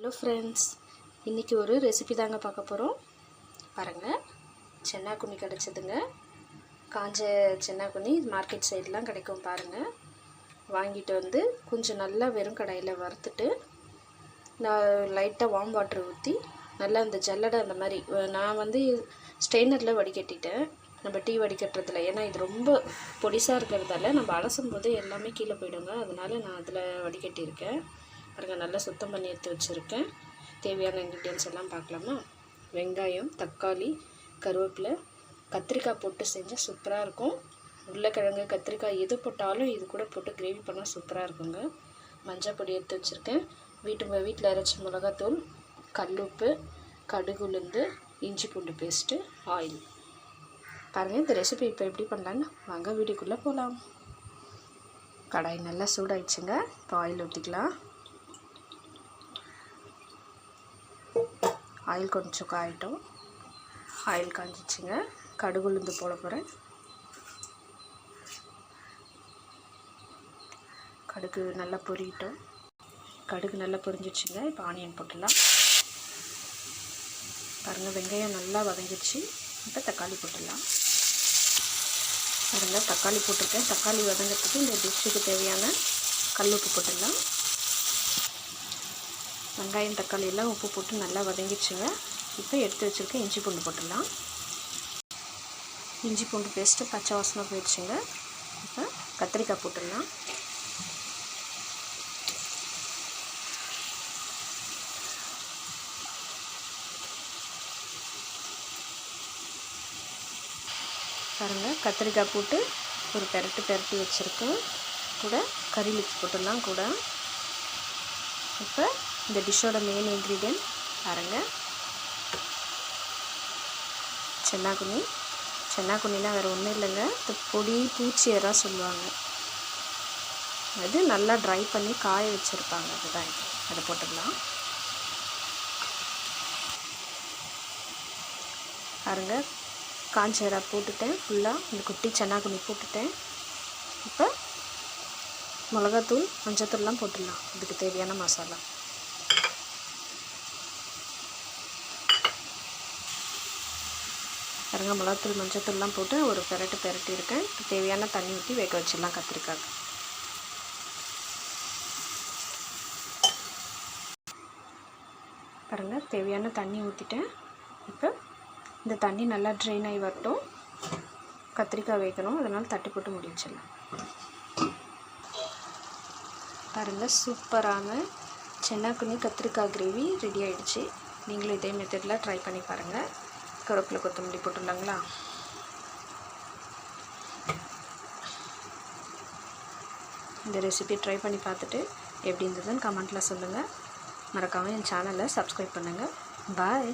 Hello friends, இன்றைக்கி ஒரு recipe தாங்க பார்க்க போகிறோம். பாருங்கள், சென்னாக்குண்ணி கிடச்சிதுங்க. காஞ்ச சென்னாக்குண்ணி மார்க்கெட் சைட்லாம் கிடைக்கும். பாருங்கள், வாங்கிட்டு வந்து கொஞ்சம் நல்லா வெறும் கடாயில் வறுத்துட்டு நான் லைட்டாக வார்ம் வாட்டர் ஊற்றி நல்லா அந்த ஜல்லடை அந்த மாதிரி நான் வந்து ஸ்ட்ரெயினரில் வடிகட்டிட்டேன். நம்ம டீ வடிகட்டுறதுல, ஏன்னா இது ரொம்ப பொடிசாக இருக்கிறதால நம்ம அலசும் போது எல்லாமே கீழே போயிடுங்க. அதனால் நான் அதில் வடிகட்டியிருக்கேன். பாருங்கள், நல்லா சுத்தம் பண்ணி எடுத்து வச்சுருக்கேன். தேவையான இன்க்ரீடியன்ஸ் எல்லாம் பார்க்கலாமா? வெங்காயம், தக்காளி, கருவேப்பிலை, கத்திரிக்காய் போட்டு செஞ்சால் சூப்பராக இருக்கும். உருளைக்கிழங்கு, கத்திரிக்காய் எது போட்டாலும் இது கூட போட்டு கிரேவி பண்ணால் சூப்பராக இருக்குங்க. மஞ்சள் பொடி எடுத்து வச்சுருக்கேன். வீட்டில் அரைச்ச மிளகாத்தூள், கல்லுப்பு, கடுகு, உளுந்து, இஞ்சி பூண்டு பேஸ்ட்டு, ஆயில். பாருங்கள், இந்த ரெசிபி இப்போ எப்படி பண்ணலான்னு வாங்க வீடியோக்குள்ளே போகலாம். கடாய் நல்லா சூடாயிடுச்சுங்க. இப்போ ஆயில் ஊற்றிக்கலாம். ஆயில் கொஞ்சம் காயட்டும். ஆயில் காஞ்சிச்சுங்க. கடுகு, உளுந்து போட போகிறேன். கடுகு நல்லா பொரியட்டும். கடுகு நல்லா பொரிஞ்சிச்சுங்க. இப்போ ஆனியன் போட்டுடலாம். பாருங்கள், வெங்காயம் நல்லா வதங்கிடுச்சு. இப்போ தக்காளி போட்டுடலாம். பாருங்கள், தக்காளி போட்டிருக்கேன். தக்காளி வதங்கிறதுக்கு இந்த டிஷ்ஷுக்கு தேவையான கல்லுப்பு போட்டுடலாம். வெங்காயம், தக்காளி எல்லாம் உப்பு போட்டு நல்லா வதங்கிடுச்சுங்க. இப்போ எடுத்து வச்சுருக்கேன் இஞ்சி பூண்டு போட்டுடலாம். இஞ்சி பூண்டு பேஸ்ட்டு பச்சை வாசனை போயிடுச்சுங்க. இப்போ கத்திரிக்காய் போட்டுடலாம். பாருங்கள், கத்திரிக்காய் போட்டு ஒரு பெரட்டி வச்சுருக்கேன். கூட கறி லீக்ஸ் போட்டுடலாம். கூட இப்போ இந்த டிஷ்ஷோட மெயின் இன்க்ரீடியன்ட் பாருங்கள், சென்னாக்குண்ணிலாம் வேறு ஒன்றும் இல்லைங்க. இந்த பொடி பூச்சியராக சொல்லுவாங்க. அது நல்லா ட்ரை பண்ணி காய வச்சுருப்பாங்க. அதுதான் இது. அதை போட்டுடலாம். பாருங்கள், காஞ்சரா போட்டுட்டேன். ஃபுல்லாக இந்த குட்டி சென்னாக்குண்ணி போட்டுட்டேன். இப்போ மிளகாத்தூள், மஞ்சத்தூள்லாம் போட்டுடலாம். இதுக்கு தேவையான மசாலா. பாருங்கள், மிளகாத்தூள், மஞ்சத்தூள்லாம் போட்டு ஒரு பெரட்டி இருக்கேன். தேவையான தண்ணி ஊற்றி வேக வச்சிடலாம் கத்திரிக்காய். பாருங்கள், தேவையான தண்ணி ஊற்றிட்டேன். இப்போ இந்த தண்ணி நல்லா ட்ரெயின் ஆகி வரட்டும். கத்திரிக்காய் வைக்கணும், அதனால் தட்டி போட்டு மூடி வச்சிடலாம். பாருங்கள், சூப்பரான சென்னாக்குண்ணி கத்திரிக்காய் கிரேவி ரெடி ஆகிடுச்சு. நீங்களும் இதே மெத்தடில் ட்ரை பண்ணி பாருங்கள். கருவேப்பிலை, கொத்தமல்லி போட்டுடலாங்களா? இந்த ரெசிபி ட்ரை பண்ணி பார்த்துட்டு எப்படி இருந்ததுன்னு கமெண்ட்டில் சொல்லுங்கள். மறக்காமல் என் சேனலை சப்ஸ்கிரைப் பண்ணுங்கள். பாய்.